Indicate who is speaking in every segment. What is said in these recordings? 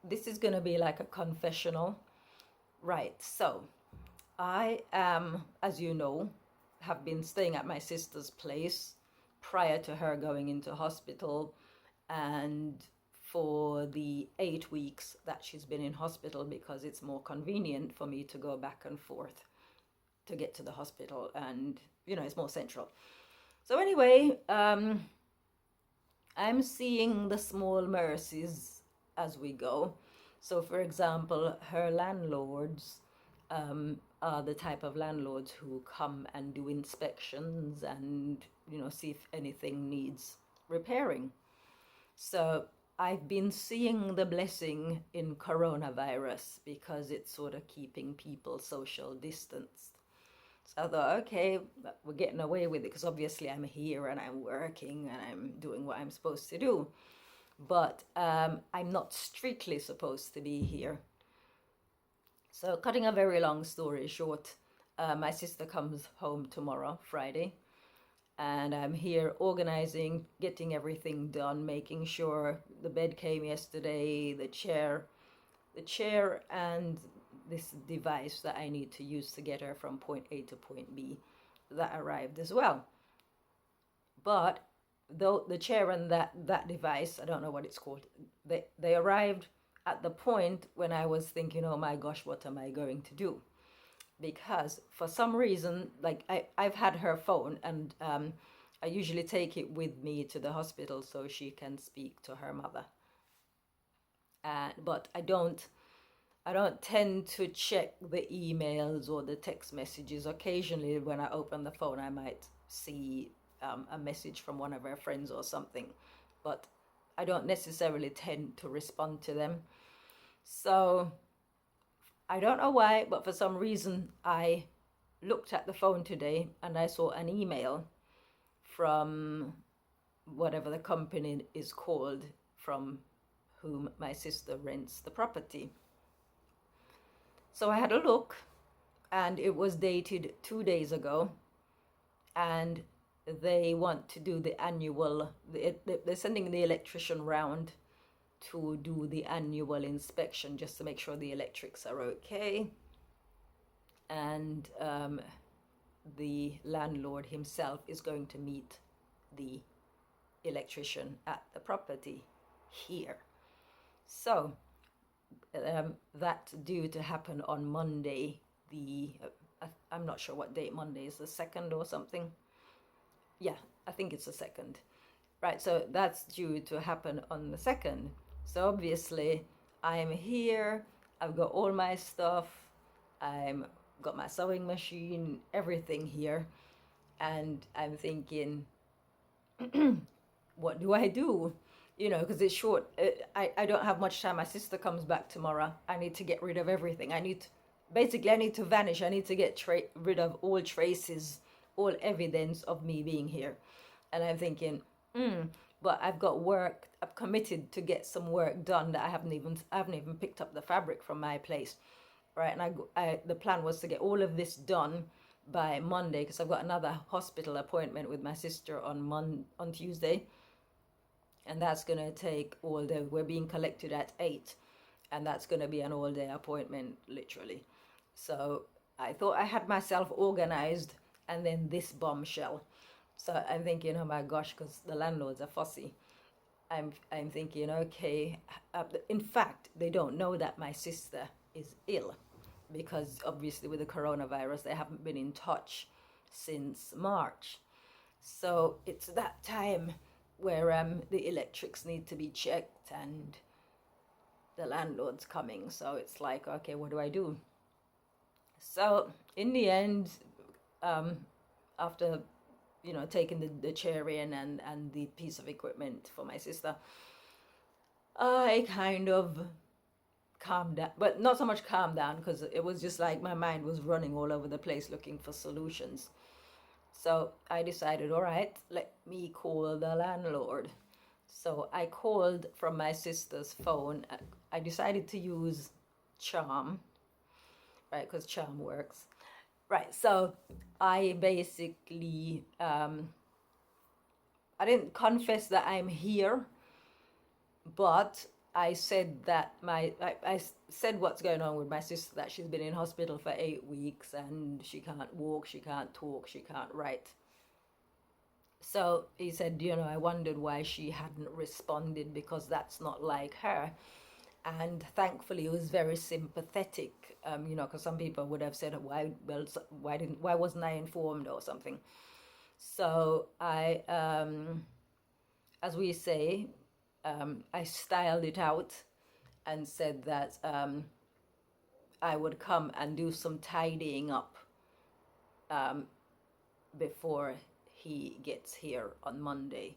Speaker 1: this is going to be like a confessional. Right. So I am, as you know, have been staying at my sister's place prior to her going into hospital. And for the 8 weeks that she's been in hospital, because it's more convenient for me to go back and forth to get to the hospital, and it's more central. So anyway, I'm seeing the small mercies as we go. So, for example, her landlords are the type of landlords who come and do inspections and, see if anything needs repairing. So, I've been seeing the blessing in coronavirus because it's sort of keeping people social distanced. So I thought, okay, we're getting away with it because obviously I'm here and I'm working and I'm doing what I'm supposed to do. But I'm not strictly supposed to be here. So, cutting a very long story short, my sister comes home tomorrow, Friday, and I'm here organizing, getting everything done, making sure the bed came yesterday, the chair and this device that I need to use to get her from point A to point B that arrived as well. But though the chair and that device, I don't know what it's called, they arrived at the point when I was thinking, oh my gosh, what am I going to do? Because for some reason, like I've had her phone, and I usually take it with me to the hospital so she can speak to her mother. But I don't tend to check the emails or the text messages. Occasionally, when I open the phone, I might see a message from one of her friends or something, but I don't necessarily tend to respond to them. So I don't know why, but for some reason, I looked at the phone today and I saw an email from whatever the company is called, from whom my sister rents the property. So I had a look, and it was dated 2 days ago, and they want to do the annual, they're sending the electrician round to do the annual inspection just to make sure the electrics are okay. And the landlord himself is going to meet the electrician at the property here. So that's due to happen on Monday. I'm not sure what date Monday is, the 2nd or something. Yeah, I think it's the 2nd. Right, so that's due to happen on the 2nd. So obviously, I'm here, I've got all my stuff, I've got my sewing machine, everything here, and I'm thinking, what do I do? Because it's short. I don't have much time. My sister comes back tomorrow. I need to get rid of everything. I need to vanish. I need to get rid of all traces, all evidence of me being here. And I'm thinking, but I've got work. I've committed to get some work done that I haven't even picked up the fabric from my place, right? And the plan was to get all of this done by Monday because I've got another hospital appointment with my sister on Tuesday, and that's gonna take all day. We're being collected at 8, and that's gonna be an all-day appointment, literally. So I thought I had myself organized, and then this bombshell. So I'm thinking, oh my gosh, because the landlords are fussy. I'm thinking, okay. In fact, they don't know that my sister is ill, because obviously with the coronavirus, they haven't been in touch since March. So it's that time where the electrics need to be checked and the landlord's coming. So it's like, okay, what do I do? So in the end, after taking the chair in and the piece of equipment for my sister, I kind of calmed down, but not so much calmed down, because it was just like my mind was running all over the place looking for solutions. So I decided, all right, let me call the landlord. So I called from my sister's phone. I decided to use Charm, right, because Charm works. Right, so I basically, I didn't confess that I'm here, but I said that I said what's going on with my sister, that she's been in hospital for 8 weeks and she can't walk, she can't talk, she can't write. So he said, I wondered why she hadn't responded, because that's not like her. And thankfully, he was very sympathetic, because some people would have said, why wasn't I informed or something? So as we say, I styled it out and said that I would come and do some tidying up before he gets here on Monday,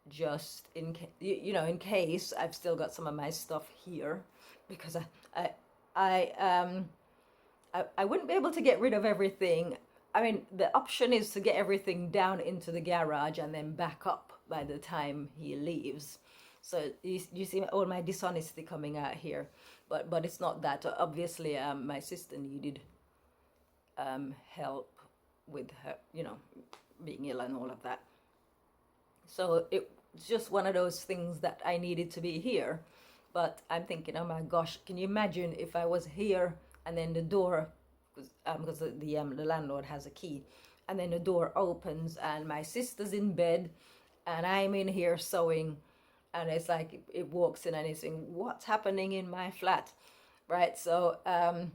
Speaker 1: just in case I've still got some of my stuff here, because I wouldn't be able to get rid of everything. I mean, the option is to get everything down into the garage and then back up by the time he leaves. So you see all my dishonesty coming out here, but it's not that. Obviously, my sister needed help with her, being ill and all of that. So it's just one of those things that I needed to be here. But I'm thinking, oh my gosh, can you imagine if I was here and then the door, because the landlord has a key, and then the door opens and my sister's in bed and I'm in here sewing, and it's like it walks in and it's saying, what's happening in my flat, right? So I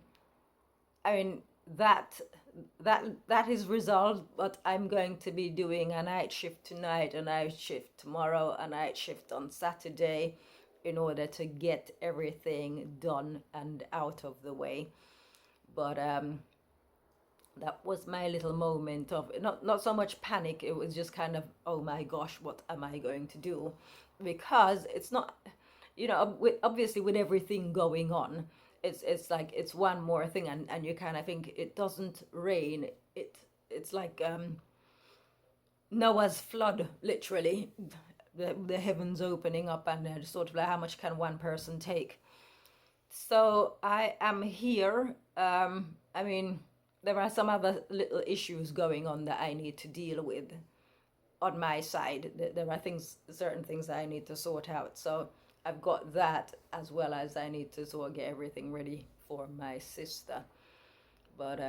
Speaker 1: mean, that is resolved, but I'm going to be doing a night shift tonight, a night shift tomorrow, a night shift on Saturday, in order to get everything done and out of the way. But that was my little moment of not so much panic. It was just kind of, oh my gosh, what am I going to do? Because it's not, obviously with everything going on, it's like it's one more thing, and you kind of think it doesn't rain. It's like Noah's flood, literally, the heavens opening up, and sort of like, how much can one person take? So I am here. I mean, there are some other little issues going on that I need to deal with on my side. There are certain things that I need to sort out. So I've got that, as well as I need to sort of get everything ready for my sister. But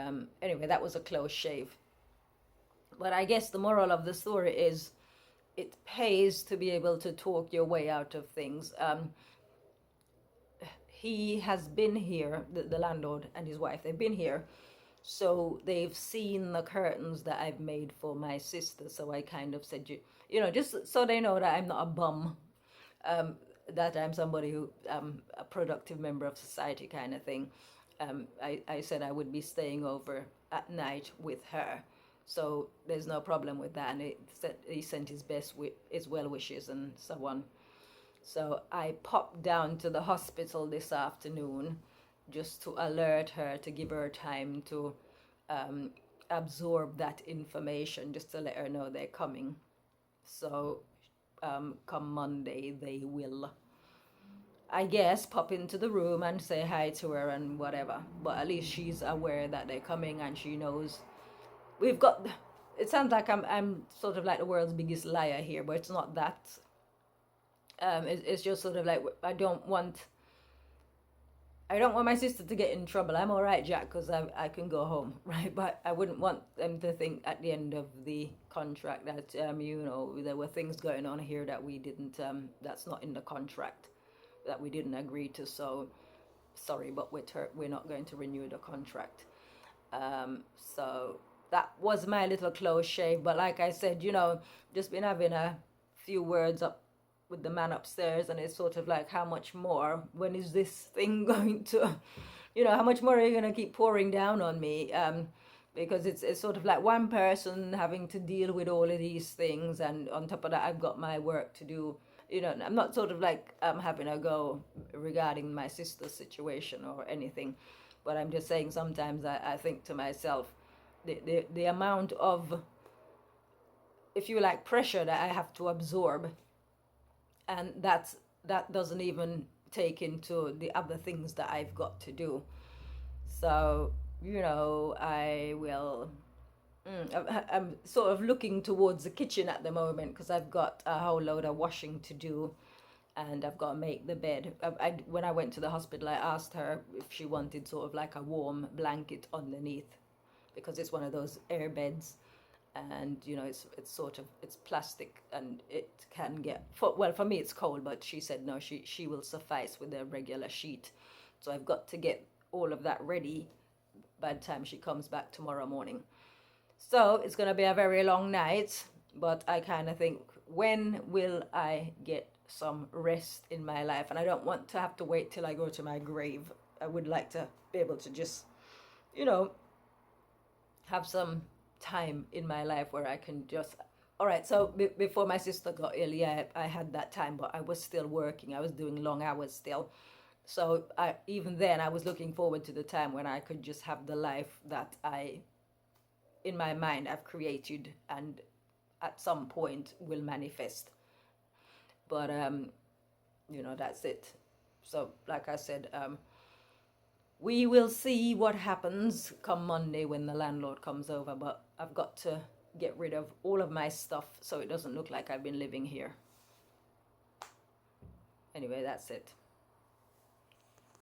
Speaker 1: anyway, that was a close shave. But I guess the moral of the story is it pays to be able to talk your way out of things. He has been here, the landlord and his wife, they've been here. So they've seen the curtains that I've made for my sister. So I kind of said, just so they know that I'm not a bum, that I'm somebody who, a productive member of society kind of thing. I said I would be staying over at night with her. So there's no problem with that. And he sent his well wishes and so on. So I popped down to the hospital this afternoon just to alert her, to give her time to absorb that information, just to let her know they're coming. So come Monday, they will, I guess, pop into the room and say hi to her and whatever. But at least she's aware that they're coming, and she knows it sounds like I'm sort of like the world's biggest liar here, but it's not that. It's just sort of like, I don't want my sister to get in trouble. I'm all right, Jack, because I can go home, right? But I wouldn't want them to think at the end of the contract that there were things going on here that we didn't, that's not in the contract, that we didn't agree to. So sorry, but we're not going to renew the contract. So that was my little close shave. But like I said, just been having a few words up with the man upstairs, and it's sort of like, how much more? When is this thing going to, how much more are you going to keep pouring down on me? Because it's sort of like one person having to deal with all of these things, and on top of that, I've got my work to do. I'm not sort of like having a go regarding my sister's situation or anything, but I'm just saying sometimes I think to myself, the amount of, if you like, pressure that I have to absorb, and that doesn't even take into the other things that I've got to do. So I will. I'm sort of looking towards the kitchen at the moment, because I've got a whole load of washing to do, and I've got to make the bed. When I went to the hospital, I asked her if she wanted sort of like a warm blanket underneath, because it's one of those air beds, and you know it's sort of, it's plastic and it can get, for me it's cold, but she said no, she will suffice with a regular sheet. So I've got to get all of that ready by the time she comes back tomorrow morning. So it's going to be a very long night, but I kind of think, when will I get some rest in my life? And I don't want to have to wait till I go to my grave. I would like to be able to just, you know, have some time in my life where I can just, all right. So before my sister got ill, yeah, I had that time, but I was still working. I was doing long hours still. So even then, I was looking forward to the time when I could just have the life that in my mind, I've created and at some point will manifest. But that's it. So like I said, we will see what happens come Monday when the landlord comes over, but I've got to get rid of all of my stuff so it doesn't look like I've been living here. Anyway, that's it.